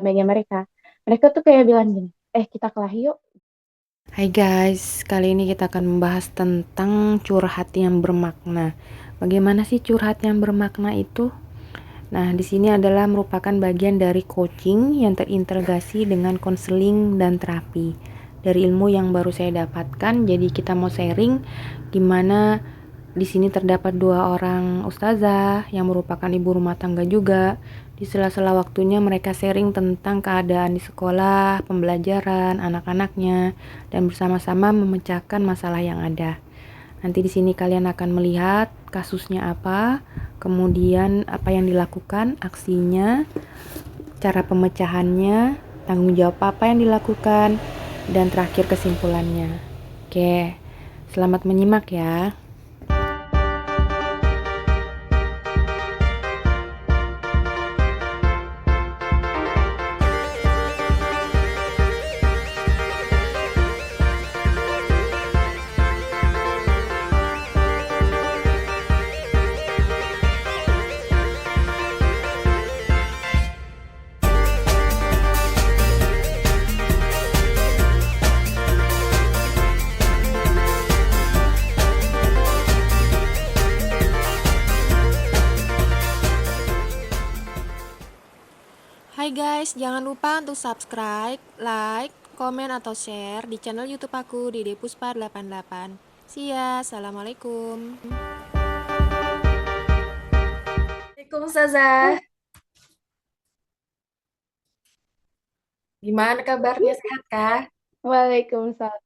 damainya mereka. Mereka tuh kayak bilang gini, kita kelahi yuk. Hai guys, kali ini kita akan membahas tentang curhat yang bermakna. Bagaimana sih curhat yang bermakna itu? Nah, di sini adalah merupakan bagian dari coaching yang terintegrasi dengan konseling dan terapi. Dari ilmu yang baru saya dapatkan, jadi kita mau sharing gimana di sini terdapat dua orang ustazah yang merupakan ibu rumah tangga juga. Di sela-sela waktunya mereka sharing tentang keadaan di sekolah, pembelajaran, anak-anaknya, dan bersama-sama memecahkan masalah yang ada. Nanti di sini kalian akan melihat kasusnya apa, kemudian apa yang dilakukan, aksinya, cara pemecahannya, tanggung jawab apa yang dilakukan, dan terakhir kesimpulannya. Oke, selamat menyimak ya. Hai guys, jangan lupa untuk subscribe, like, komen atau share di channel YouTube aku Dede Puspa 88. See ya, assalamualaikum. Assalamualaikum Ustazah. Gimana kabarnya, sehat kah? Waalaikumsalam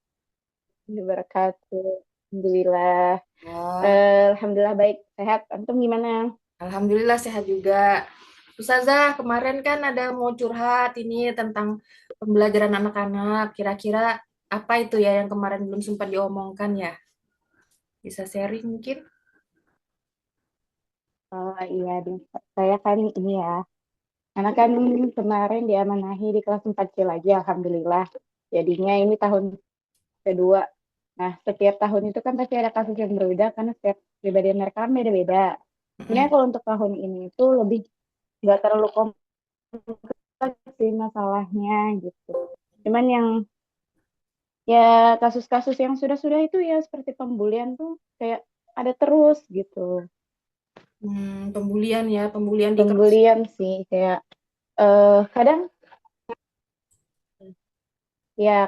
warahmatullahi wabarakatuh. Alhamdulillah. Oh, Alhamdulillah baik, sehat. Antum gimana? Alhamdulillah sehat juga. Ustazah, kemarin kan ada mau curhat ini tentang pembelajaran anak-anak. Kira-kira apa itu ya yang kemarin belum sempat diomongkan ya? Bisa sharing mungkin? Oh iya, saya kan ini ya. Karena kan kemarin diamanahi di kelas 4C lagi, Alhamdulillah. Jadinya ini tahun kedua. Nah, setiap tahun itu kan pasti ada kasus yang berbeda karena setiap pribadian mereka kan beda-beda. Sebenarnya Mm-mm. kalau untuk tahun ini itu lebih nggak terlalu kompleks sih masalahnya gitu. Cuman yang ya kasus-kasus yang sudah-sudah itu ya seperti pembulian tuh kayak ada terus gitu. Pembulian ya, pembulian di kelas. Pembulian sih kayak kadang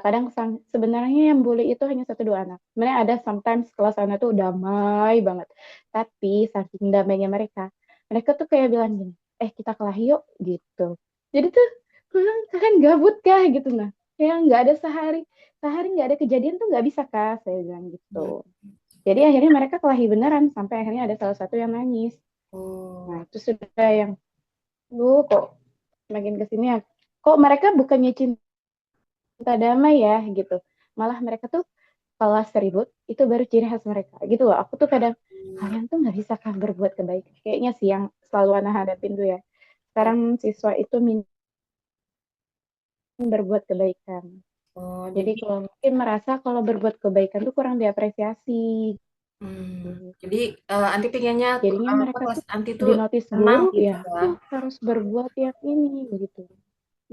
kadang sebenarnya yang bully itu hanya satu dua anak. Sebenarnya ada sometimes kelas anak tuh damai banget. Tapi saking damainya mereka, mereka tuh kayak bilang gini, kita kelahi yuk gitu. Jadi tuh gue bilang, kalian gabut kah gitu nah. Kayak nggak ada sehari nggak ada kejadian tuh nggak bisa kah, saya bilang gitu. Hmm. Jadi akhirnya mereka kelahi beneran sampai akhirnya ada salah satu yang nangis. Nah Oh, itu sudah yang, lu kok makin kesini ya, kok mereka bukannya cinta damai ya gitu. Malah mereka tuh kalau seribut itu baru ciri khas mereka gitu loh. Aku tuh kadang kalian tuh nggak bisa kan berbuat kebaikan. Kayaknya sih yang selalu anak hadapin tuh ya. oh, Sekarang siswa itu berbuat kebaikan. oh, Jadi jadi, kalau mungkin merasa kalau berbuat kebaikan tuh kurang diapresiasi. jadi anti pengennya Jadinya apa mereka kelas tuh anti tuh di notice tenang guru gitu ya ya. harus berbuat yang ini begitu.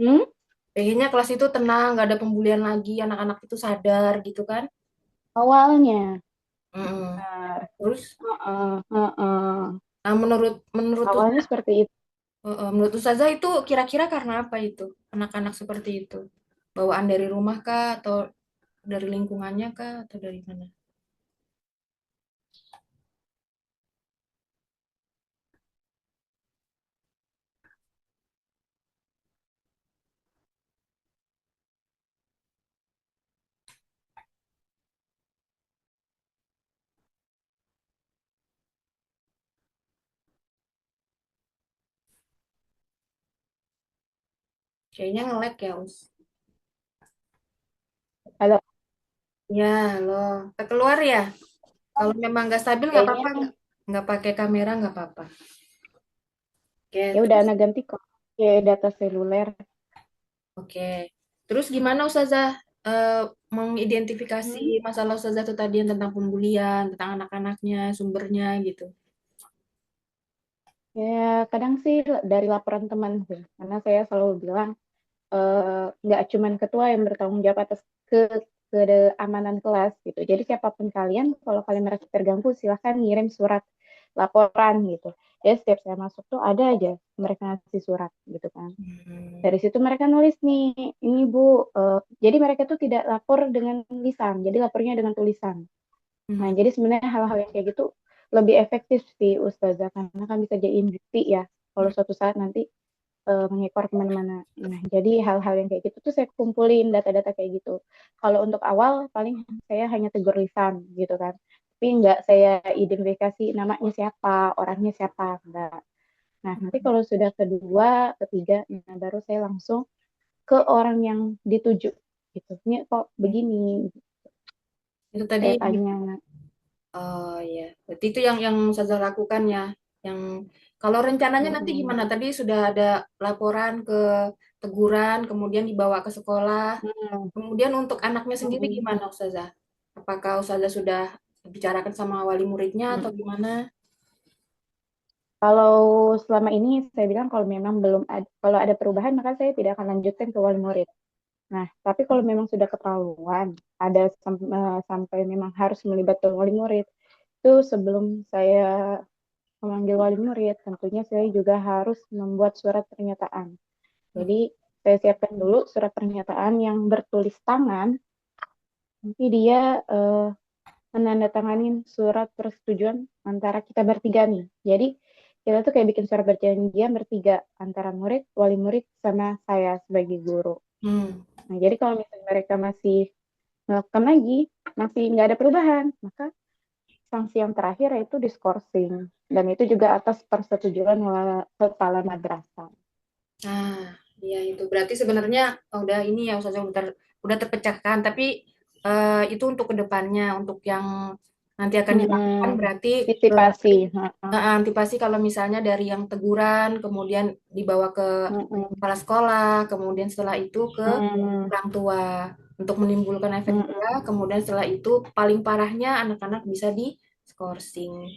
Hmm? Pengennya kelas itu tenang, nggak ada pembulian lagi, anak-anak itu sadar gitu kan. Awalnya. Mm-mm. Benar. Terus, Heeh, heeh. nah, menurut menurut Awalnya Ustaz, seperti itu. menurut Ustazah itu kira-kira karena apa itu? Anak-anak seperti itu. Bawaan dari rumah kah atau dari lingkungannya kah atau dari mana? Kayaknya ngelek ya, Us. Kalau Ya, loh. Kita keluar ya. Kalau memang nggak stabil nggak kayaknya apa-apa, nggak pakai kamera nggak apa-apa. ya Oke, udah terus, anak ganti kok ke data seluler. oke. Terus gimana Ustazah mengidentifikasi Hmm. masalah Ustazah itu tadi yang tentang pembulian, tentang anak-anaknya, sumbernya gitu? Ya, kadang sih dari laporan teman sih. Karena saya selalu bilang, nggak cuman ketua yang bertanggung jawab atas keamanan kelas gitu. Jadi siapapun kalian, kalau kalian merasa terganggu, silahkan ngirim surat laporan gitu. Ya setiap saya masuk tuh ada aja mereka ngasih surat gitu kan. Hmm. Dari situ mereka nulis nih, ini Bu, jadi mereka tuh tidak lapor dengan lisan, jadi lapornya dengan tulisan. Nah, Hmm. jadi sebenarnya hal-hal yang kayak gitu lebih efektif sih Ustazah, karena kan bisa jadi bukti ya, kalau suatu saat nanti mengekor kemana-mana. Nah, jadi hal-hal yang kayak gitu tuh saya kumpulin data-data kayak gitu. Kalau untuk awal paling saya hanya tegur lisan gitu kan. Tapi nggak saya identifikasi namanya siapa, orangnya siapa, enggak. Nah, nanti kalau sudah kedua, ketiga, nah baru saya langsung ke orang yang dituju gitu. Ini kok begini? Itu tadi. Saya tanya. Oh iya, berarti itu yang Ustazah lakukan ya. Yang kalau rencananya nanti Mm-mm. gimana? Tadi sudah ada laporan ke teguran, kemudian dibawa ke sekolah. Mm-mm. Kemudian untuk anaknya sendiri Mm-mm. gimana, Ustazah? Apakah Ustazah sudah bicarakan sama wali muridnya atau Mm-mm. gimana? Kalau selama ini saya bilang kalau memang belum ada, kalau ada perubahan maka saya tidak akan lanjutkan ke wali murid. Nah, tapi kalau memang sudah ketahuan ada sampai memang harus melibatkan wali murid, itu sebelum saya memanggil wali murid, tentunya saya juga harus membuat surat pernyataan. Jadi saya siapkan dulu surat pernyataan yang bertulis tangan, nanti dia menandatanganin surat persetujuan antara kita bertiga nih. Jadi kita tuh kayak bikin surat perjanjian bertiga antara murid, wali murid, sama saya sebagai guru. Hmm. Nah, jadi kalau misalnya mereka masih melakukan lagi, masih nggak ada perubahan, maka sanksi yang terakhir yaitu diskorsing. Dan itu juga atas persetujuan kepala madrasah. Nah, iya itu berarti sebenarnya udah ini ya Ustazah udah terpecahkan, tapi itu untuk kedepannya, untuk yang nanti akan dilakukan Mm-mm. berarti Antisipasi. Heeh. Antipasi kalau misalnya dari yang teguran, kemudian dibawa ke Mm-mm. kepala sekolah, kemudian setelah itu ke Mm-mm. orang tua untuk menimbulkan efek Mm-mm. jerah, kemudian setelah itu paling parahnya anak-anak bisa di skorsing.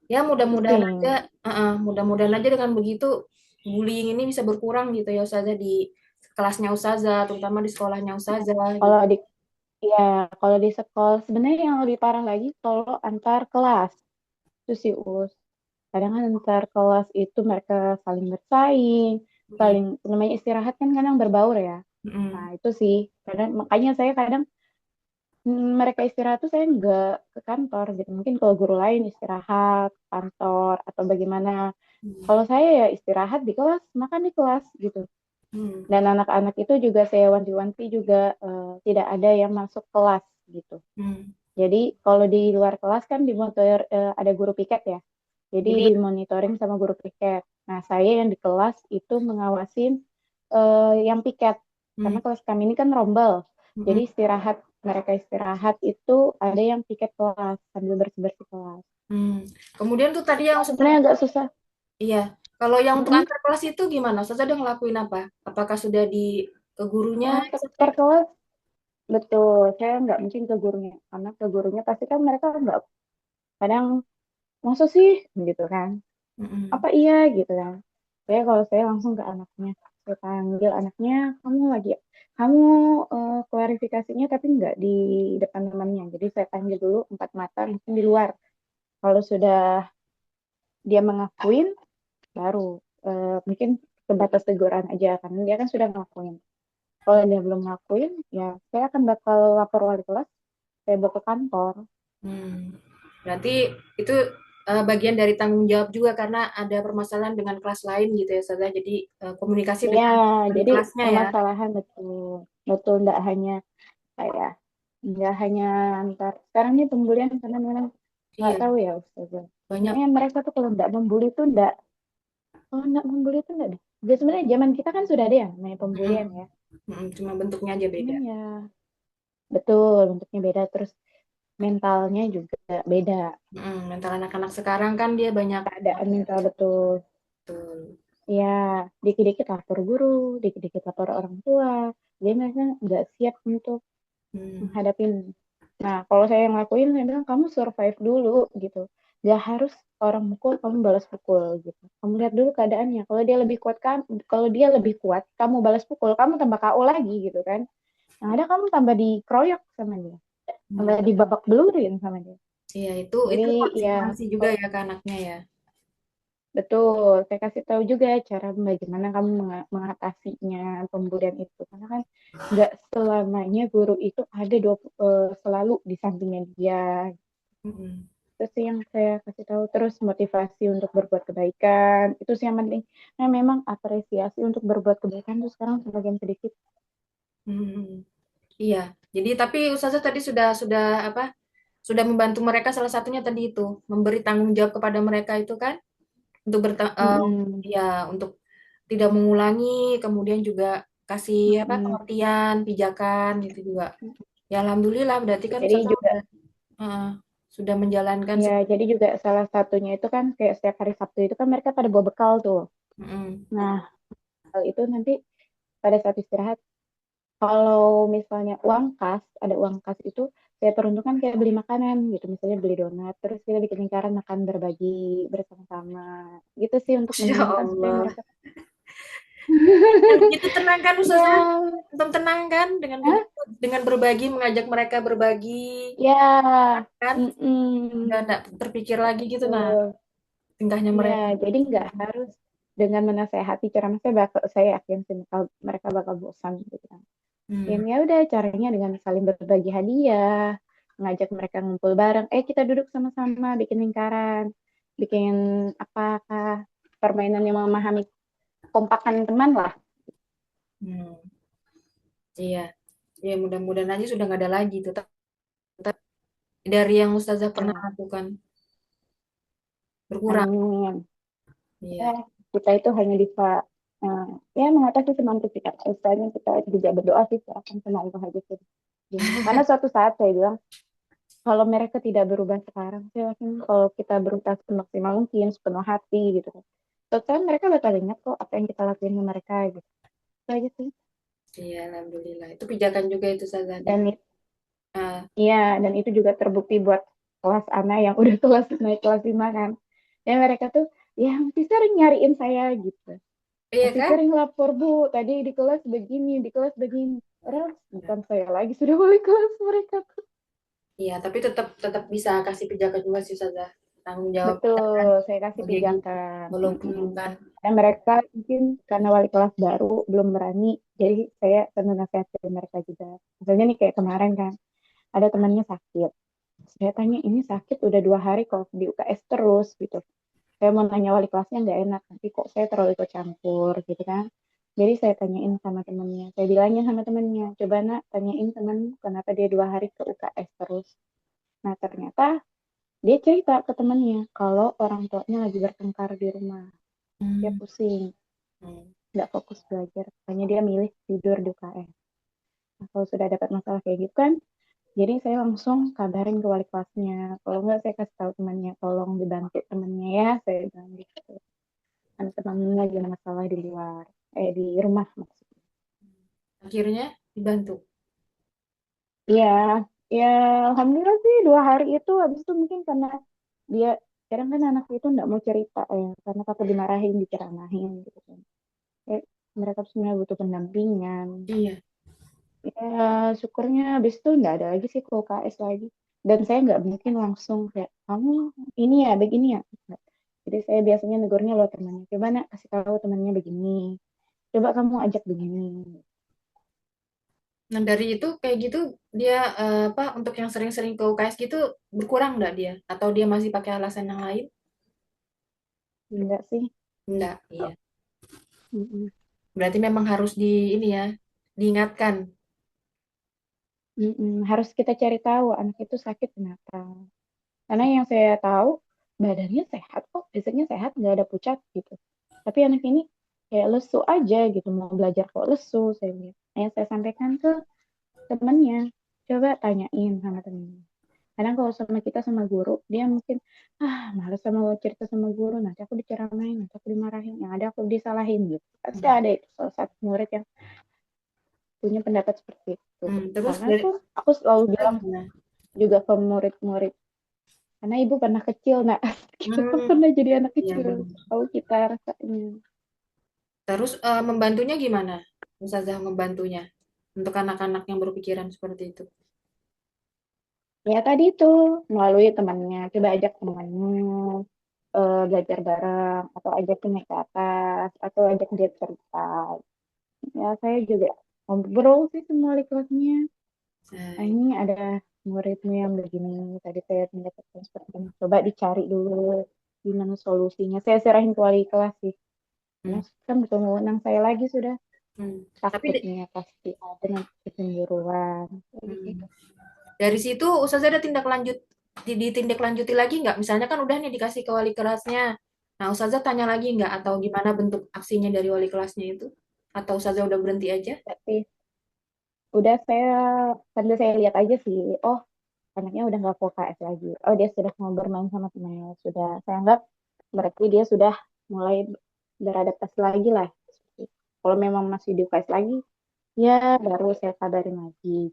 Ya mudah-mudahan aja, Sing. mudah-mudahan aja dengan begitu bullying ini bisa berkurang gitu ya Ustazah di kelasnya Ustazah, terutama di sekolahnya Ustazah Kalau gitu. di Ya, kalau di sekolah sebenarnya yang lebih parah lagi kalau antar kelas itu sih Us. Kadang kan antar kelas itu mereka saling bersaing, Mm, saling namanya istirahat kan kadang berbaur ya. Nah mm, itu sih, kadang makanya saya kadang mereka istirahat tuh saya nggak ke kantor gitu. Mungkin kalau guru lain istirahat kantor atau bagaimana. mm, Kalau saya ya istirahat di kelas, makan di kelas gitu. mm, Dan anak-anak itu juga saya wanti-wanti juga tidak ada yang masuk kelas gitu. mm. Jadi kalau di luar kelas kan dimonitor ada guru piket ya. Jadi Jadi dimonitoring sama guru piket. Nah, saya yang di kelas itu mengawasin yang piket. Karena mm, kelas kami ini kan rombel. Jadi mm, istirahat, mereka istirahat itu ada yang piket kelas sambil bersih-bersih kelas. mm. Kemudian tuh tadi yang Ustazah. Sebenarnya agak susah. Iya, kalau yang untuk Mm-mm. antar kelas itu gimana? Ustazah udah ngelakuin apa? Apakah sudah ke gurunya? Per kelas, betul. Saya nggak mungkin ke gurunya. Karena ke gurunya pasti kan mereka nggak, kadang, masa sih? Gitu kan. Mm-mm. Apa iya gitu kan. Kalau saya langsung ke anaknya, saya panggil anaknya, kamu klarifikasinya tapi nggak di depan temannya, jadi saya panggil dulu empat mata mungkin di luar. Kalau sudah dia mengakuin, baru mungkin sebatas teguran aja karena dia kan sudah ngakuin. Kalau dia belum ngakuin, ya saya akan bakal lapor wali kelas, saya bawa ke kantor. Hmm. Berarti itu bagian dari tanggung jawab juga karena ada permasalahan dengan kelas lain gitu ya, Ustazah. Jadi komunikasi Ya, dengan wali jadi kelasnya ya. permasalahan betul, betul kayak nggak hanya antar sekarang ini pembulian karena memang nggak Iya, tahu ya Ustazah. banyak. Sebenarnya mereka tuh kalau nggak membuli tuh nggak deh. Jadi sebenarnya zaman kita kan sudah ada yang namanya pembulian Mm-mm. ya. Mm-mm, cuma bentuknya aja beda. Cuman ya betul bentuknya beda terus mentalnya juga beda. Mm-mm, mental anak-anak sekarang kan dia banyak. Keadaan mental betul. Betul. Ya dikit-dikit lapor guru, dikit-dikit lapor orang tua. Jadi mereka nggak siap untuk Hmm. menghadapi. Nah, kalau saya yang lakuin, saya bilang kamu survive dulu gitu. Gak harus orang mukul kamu balas pukul gitu. Kamu lihat dulu keadaannya. Kalau dia lebih kuat, kamu balas pukul, kamu tambah KO lagi gitu kan. Yang ada kamu tambah dikeroyok sama dia, tambah dibabak belurin sama dia. Iya, Jadi itu ya konsekuensi juga ya ke anaknya ya. betul, saya kasih tahu juga cara bagaimana kamu mengatasinya pemberian itu. Karena kan nggak selamanya guru itu ada selalu di sampingnya dia. Mm-mm. Itu sih yang saya kasih tahu. Terus motivasi untuk berbuat kebaikan, itu sih yang penting. Nah, memang apresiasi untuk berbuat kebaikan itu sekarang semakin sedikit. Mm-mm. Iya. Jadi tapi Ustazah tadi sudah apa? Sudah membantu mereka salah satunya tadi itu memberi tanggung jawab kepada mereka itu kan untuk Mm-mm. ya untuk tidak mengulangi, kemudian juga kasih apa Mm-mm. pengertian, pijakan gitu juga. Ya alhamdulillah berarti kan Jadi Ustazah juga uh, sudah menjalankan ya, jadi juga salah satunya itu kan kayak setiap hari Sabtu itu kan mereka pada bawa bekal tuh. Mm-mm. Nah, hal itu nanti pada saat istirahat, kalau misalnya ada uang kas itu saya peruntukkan kayak beli makanan gitu, misalnya beli donat, terus kita bikin lingkaran makan berbagi bersama-sama. Gitu sih untuk Ya menyenangkan supaya Allah. mereka Dan itu tenang kan Ustazah? ya, Antum tenang kan dengan Hah? dengan berbagi, mengajak mereka berbagi, Ya, kan? Udah mm-mm. enggak terpikir lagi gitu nah Betul. tingkahnya Ya, mereka. jadi nggak harus dengan menasehati ceramah saya yakin sih mereka bakal bosan gitu kan. Hmm. Ya udah caranya dengan saling berbagi hadiah, ngajak mereka ngumpul bareng. Kita duduk sama-sama bikin lingkaran, bikin apakah permainan yang memahami kompakan teman lah. Hmm. Iya. Ya mudah-mudahan aja sudah nggak ada lagi tuh. Dari yang Ustazah pernah Ya, lakukan berkurang. amin. Ya, Iya. kita itu hanya bisa eh, ya mengatasi semampu kita. Istilahnya kita juga berdoa sih akan sama Allah aja sih. Karena suatu saat saya bilang kalau mereka tidak berubah sekarang, saya yakin kalau kita berusaha semaksimal mungkin, sepenuh hati gitu kan. Suatu saat mereka bakal ingat kok apa yang kita lakuin ke mereka gitu. Itu aja sih. Iya, alhamdulillah. Itu pijakan juga itu Ustazah deh. Dan Ah, iya, dan itu juga terbukti buat kelas anak yang udah naik kelas 5 kan. Dan mereka tuh ya masih sering nyariin saya gitu. iya Masih kan? sering lapor, Bu, tadi di kelas begini, di kelas begini. Padahal bukan saya lagi, sudah balik kelas mereka tuh. Iya, tapi tetap tetap bisa kasih pijakan juga sih Ustazah. Tanggung jawab kita kan Betul, saya kasih sebagai guru. pijakan. Walaupun Mm-mm. kan. Dan mereka mungkin karena wali kelas baru belum berani, jadi saya sambil nasihatin mereka juga. Misalnya nih kayak kemarin kan, ada temannya sakit. Saya tanya, ini sakit udah 2 hari kok di UKS terus gitu. Saya mau nanya wali kelasnya nggak enak, nanti kok saya terlalu ikut campur gitu kan. Jadi saya tanyain sama temennya, saya bilangnya sama temennya, coba nak tanyain temen kenapa dia 2 hari ke UKS terus. Nah ternyata dia cerita ke temennya kalau orang tuanya lagi bertengkar di rumah, dia Hmm. pusing, Hmm. nggak fokus belajar, makanya dia milih tidur di UKS. Nah, kalau sudah dapat masalah kayak gitu kan, jadi saya langsung kabarin ke wali kelasnya. Kalau nggak saya kasih tahu temannya, tolong dibantu temannya ya, saya bilang gitu. Kan temannya lagi ada masalah di luar, di rumah maksudnya. Akhirnya dibantu. Iya, ya alhamdulillah sih 2 hari itu habis itu mungkin karena dia kadang kan anak itu nggak mau cerita ya, karena takut dimarahin, diceramahin gitu kan. Eh, Mereka tuh sebenarnya butuh pendampingan. Iya. Ya syukurnya habis itu nggak ada lagi sih ke UKS lagi. Dan saya nggak mungkin langsung kayak kamu ini ya begini ya. Nggak. Jadi saya biasanya negurnya lewat temannya. Coba nak kasih tahu temannya begini. Coba kamu ajak begini. Nah, dari itu kayak gitu dia apa untuk yang sering-sering ke UKS gitu berkurang nggak dia? Atau dia masih pakai alasan yang lain? Enggak sih. Enggak, iya. Mm-mm. Berarti memang harus di ini ya, diingatkan. Mm-mm. Harus kita cari tahu anak itu sakit kenapa. Karena yang saya tahu badannya sehat kok, fisiknya sehat, nggak ada pucat gitu. Tapi anak ini kayak lesu aja gitu, mau belajar kok lesu, saya bilang. Nah, yang saya sampaikan ke temennya, coba tanyain sama temennya. Kadang kalau sama kita sama guru, dia mungkin, males sama cerita sama guru, nanti aku diceramain, nanti aku dimarahin, yang ada aku disalahin gitu. Pasti Hmm. ada itu salah satu murid yang punya pendapat seperti itu. Terus Karena dari tuh aku selalu bilang gimana? juga ke murid-murid karena ibu pernah kecil, nak. Kita kan Hmm, pernah jadi anak ya kecil, benar. tahu kita rasanya. Terus membantunya gimana? Ustazah membantunya untuk anak-anak yang berpikiran seperti itu. Ya tadi itu melalui temannya, coba ajak temannya belajar bareng, atau ajak naik ke atas, atau ajak dia cerita. Ya saya juga ngobrol sih semua wali kelasnya. Nah, Nah, ini ada muridmu yang begini, tadi saya mendapatkan seperti ini. Coba dicari dulu gimana solusinya. Saya serahin ke wali kelas sih. Karena hmm, kan betul wewenang saya lagi sudah. hmm. Tapi Takutnya pasti ada nanti kecemburuan. Kayak hmm, gitu. dari situ Ustazah ada tindak lanjut ditindaklanjuti lagi nggak? Misalnya kan udah nih dikasih ke wali kelasnya. Nah, Ustazah tanya lagi nggak atau gimana bentuk aksinya dari wali kelasnya itu? Atau Ustazah udah berhenti aja? Tapi udah saya sambil saya lihat aja sih. Oh, anaknya udah nggak ke KS lagi. Oh, dia sudah mau bermain sama temannya. Sudah, saya anggap berarti dia sudah mulai beradaptasi lagi lah. Kalau memang masih di UKS lagi, ya baru saya kabarin lagi.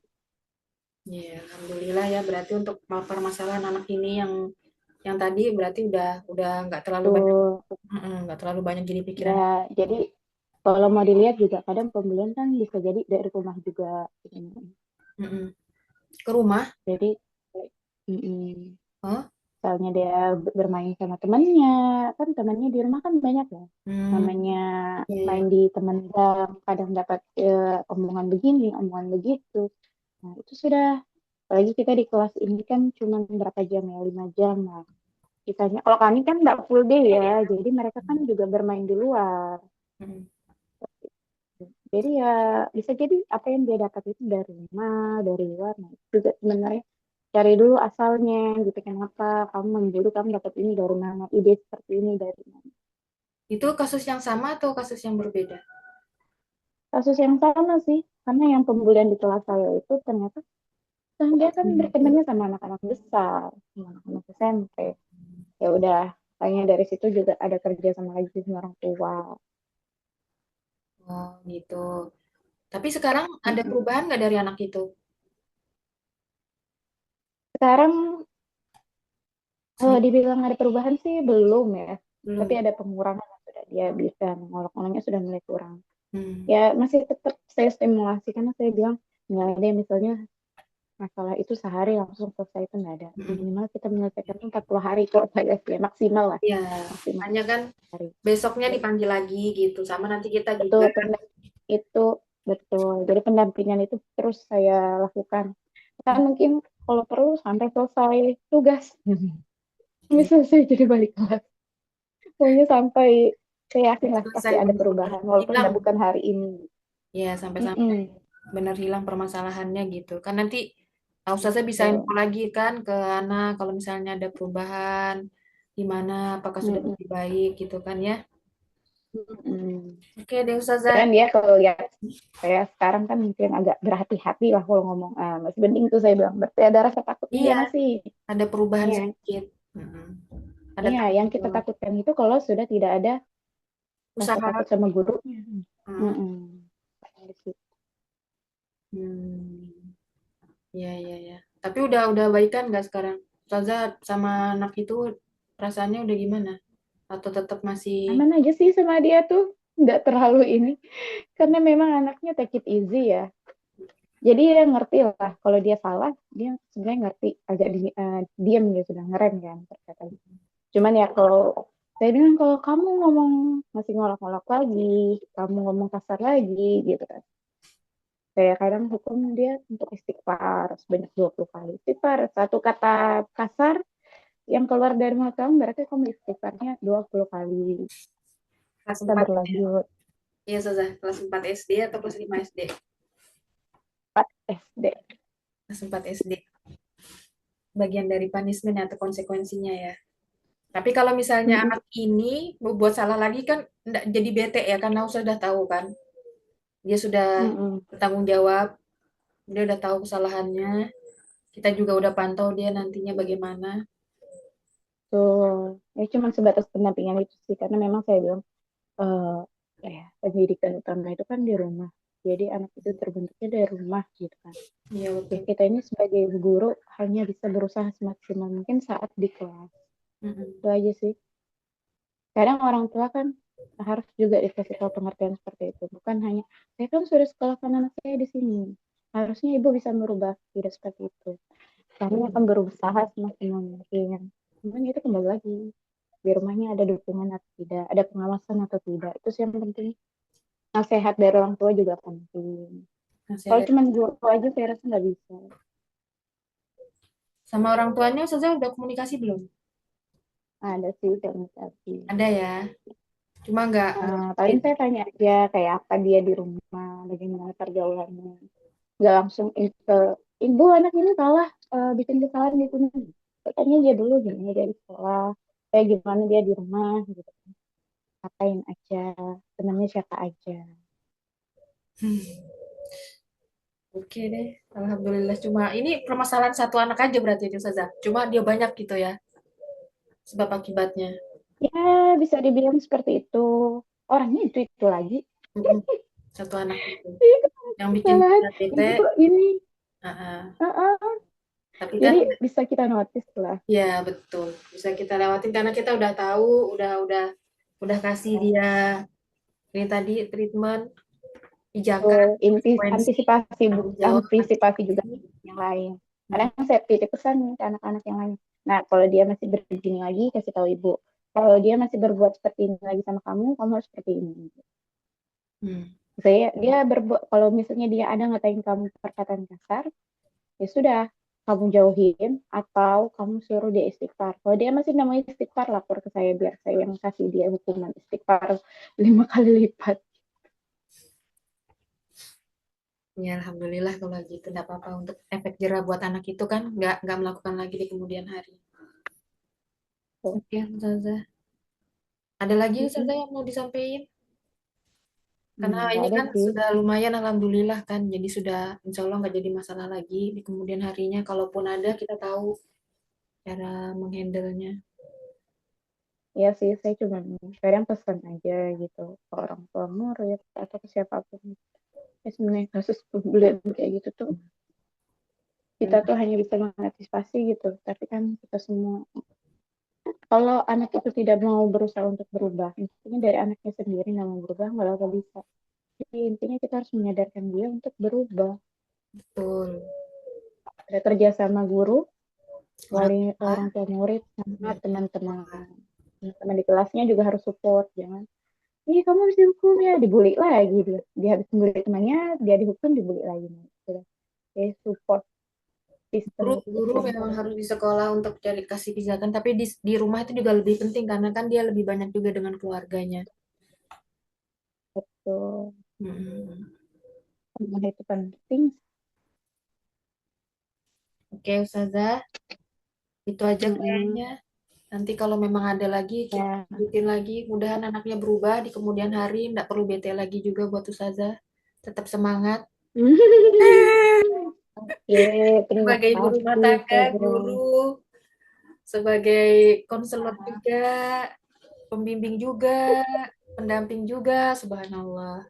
Ya, alhamdulillah ya. Berarti untuk permasalahan anak ini yang tadi berarti udah nggak terlalu banyak, Tuh, nggak terlalu banyak jadi pikiran. ya, jadi kalau mau dilihat juga kadang pembelian kan bisa jadi dari rumah juga. Mm-mm. Ke rumah? Jadi, mm-mm. Oh, Misalnya dia bermain sama temannya, kan temannya di rumah kan banyak ya. hmm, Namanya iya, iya. main di teman gang, kadang dapat omongan begini, omongan begitu. Nah, itu sudah, apalagi kita di kelas ini kan cuma berapa jam ya, 5 jam lah. Kitanya, kalau kami kan nggak full day ya, jadi mereka kan juga bermain di luar. Mm. Jadi ya bisa jadi apa yang dia dapat itu dari rumah, dari luar. Nah, itu juga sebenarnya cari dulu asalnya gitu. Kenapa kamu membeli, kamu dapat ini dari mana, ide seperti ini dari mana. Itu kasus yang sama atau kasus yang berbeda? Kasus yang sama sih, karena yang pembulian di kelas saya itu ternyata kan dia kan bertemannya sama anak-anak besar, sama anak-anak SMP. Ya udah, kayaknya dari situ juga ada kerja sama lagi sama orang tua. Oh, gitu. Tapi sekarang ada Mm-mm. perubahan nggak dari anak itu? Sekarang kalau Sedikit dibilang ada perubahan sih belum ya, tapi belum. ada pengurangan sudah dia bisa ngolok-ngoloknya sudah mulai kurang. Hmm. Ya masih tetap saya stimulasi karena saya bilang nggak ada yang misalnya masalah itu sehari langsung selesai itu nggak ada. Mm-mm. Minimal kita menyelesaikan itu 40 hari kalau saya sih maksimal lah, Ya, maksimal hanya kan hari. besoknya Ya, dipanggil lagi gitu. Sama nanti kita betul juga. itu betul. Jadi pendampingan itu terus saya lakukan. Kan mungkin kalau perlu sampai selesai tugas. Ini selesai jadi balik kelas. Pokoknya sampai saya yakin lah pasti Selesai ada benar-benar perubahan walaupun hilang. nggak bukan hari ini. Ya, sampai-sampai Mm-mm. benar hilang permasalahannya gitu. Kan nanti Ustazah bisa info Betul. lagi kan ke anak kalau misalnya ada perubahan, gimana, apakah sudah Mm-mm. lebih baik gitu kan ya. Mm-mm. Oke deh Ustazah. Dan dia kalau lihat saya sekarang kan mungkin agak berhati-hati lah kalau ngomong. Ah, masih penting tuh saya bilang. Berarti ada rasa takutnya dia Iya, masih. ada perubahan Iya, sedikit. Mm-mm. Ada iya, yang tanggung kita jawab. takutkan itu kalau sudah tidak ada rasa Usaha. takut sama gurunya. Mm. Mm-mm. Hmm. Iya, iya, iya. Tapi udah baikan nggak sekarang? Ustazah sama anak itu perasaannya udah gimana? Atau tetap masih Aman aja sih sama dia tuh. Nggak terlalu ini. Karena memang anaknya take it easy ya. Jadi dia ngerti lah. Kalau dia salah, dia sebenarnya ngerti. Agak diam dia sudah ngerem kan perkataan. Cuman ya kalau saya bilang kalau kamu ngomong masih ngolok-ngolok lagi, kamu ngomong kasar lagi gitu kan. Saya kadang hukum dia untuk istighfar sebanyak 20 kali. Istighfar, satu kata kasar yang keluar dari mulut kamu berarti kamu istighfarnya 20 kali. kelas Kita 4 ya? berlanjut Iya, Ustazah. Kelas 4 SD atau kelas 5 SD? 4 SD. Kelas 4 SD. Bagian dari punishment atau konsekuensinya ya. Tapi kalau misalnya Mm-mm. anak ini berbuat salah lagi kan nggak jadi bete ya karena sudah tahu kan. Dia sudah Mm-mm. bertanggung jawab, dia udah tahu kesalahannya. Kita juga udah pantau dia nantinya bagaimana. Tuh, ya cuma sebatas pendampingan itu sih karena memang saya bilang eh ya pendidikan utama itu kan di rumah. Jadi anak itu terbentuknya dari rumah gitu kan. Iya Ya, betul. kita ini sebagai guru hanya bisa berusaha semaksimal mungkin saat di kelas. Mm-mm. Itu aja sih. Kadang orang tua kan harus juga dikasih tahu pengertian seperti itu. Bukan hanya, saya kan sudah sekolahkan anak saya di sini. Harusnya ibu bisa merubah, tidak seperti itu. Kami akan berusaha semaksimal mungkin. Cuman itu kembali lagi. Di rumahnya ada dukungan atau tidak, ada pengawasan atau tidak. Itu sih yang penting. Nasihat dari orang tua juga penting. Masih Kalau ada cuma guru aja saya rasa nggak bisa. sama orang tuanya Ustazah udah komunikasi belum? Ada sih komunikasi. Ada ya. Cuma nggak Paling saya tanya aja kayak apa dia di rumah, bagaimana pergaulannya. Nggak langsung ke ibu anak ini salah bikin kesalahan gitu. Tanya dia dulu gimana dia di sekolah, kayak gimana dia di rumah gitu. Apain aja, temannya siapa aja. oke deh. Alhamdulillah cuma ini permasalahan satu anak aja berarti itu Ustazah. Cuma dia banyak gitu ya sebab akibatnya. Ya bisa dibilang seperti itu. Orangnya itu lagi. Mm-mm. Satu anak itu Iya, yang bikin kesalahan kita bete. ibu kok ini. Ah, Uh-uh. tapi kan Jadi bisa kita notice lah. ya betul bisa kita lewatin karena kita udah tahu, udah kasih dia ini tadi treatment, pijakan, konsekuensi, Antisipasi, tanggung jawab, antisipasi juga antisipasi. yang lain. Mm, Kadang saya titip pesan nih ke anak-anak yang lain. Nah, kalau dia masih begini lagi, kasih tahu ibu. Kalau dia masih berbuat seperti ini lagi sama kamu harus seperti ini. mm. Dia berbuat, kalau misalnya dia ada ngatain kamu perkataan kasar, ya sudah, kamu jauhin atau kamu suruh dia istighfar. Kalau dia masih namanya istighfar, lapor ke saya biar saya yang kasih dia hukuman istighfar 5 kali lipat. Ya, alhamdulillah kalau gitu enggak apa-apa untuk efek jerah buat anak itu kan nggak melakukan lagi di kemudian hari. Oke, Ustazah. Ada lagi Ustazah yang mau disampaikan? Karena Nggak ini ada kan sih. sudah lumayan alhamdulillah kan, jadi sudah insya Allah nggak jadi masalah lagi di kemudian harinya. Kalaupun ada kita tahu cara menghandlenya. Ya sih, saya cuma kadang pesan aja gitu ke orang tua murid atau ke siapapun. Ya sebenarnya kasus pembelian kayak gitu tuh kita Memang tuh hanya bisa mengantisipasi gitu. Tapi kan kita semua, kalau anak itu tidak mau berusaha untuk berubah, intinya dari anaknya sendiri nggak mau berubah, nggak bakal bisa. Jadi intinya kita harus menyadarkan dia untuk berubah. betul. Ada kerja sama guru, Orang wali tua, orang tua murid, sama ya, orang tua. teman-teman. Teman di kelasnya juga harus support, jangan ini kamu harus dihukum ya, dibully lagi dia habis bully temannya, dia dihukum dibully lagi gitu. Jadi support sistem Guru, itu guru penting. memang harus di sekolah untuk cari kasih pijakan, tapi di rumah itu juga lebih penting karena kan dia lebih banyak juga dengan keluarganya. Betul. Mm-mm. Rumah itu penting. Oke, Ustazah, itu aja Mm-mm. kayaknya. Nanti kalau memang ada lagi, kita Ya. lanjutin lagi. Mudahan anaknya berubah di kemudian hari, nggak perlu bete lagi juga buat Ustazah. Tetap semangat. Oke, terima Sebagai ibu rumah kasih tangga, Febri. guru, sebagai konselor juga, pembimbing juga, pendamping juga, subhanallah.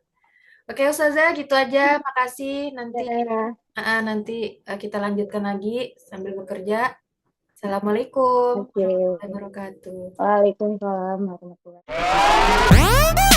Oke, Ustazah, gitu aja. Makasih. Ya, Nanti kita lanjutkan lagi sambil bekerja. Assalamualaikum oke. warahmatullahi wabarakatuh. Waalaikumsalam warahmatullahi wabarakatuh.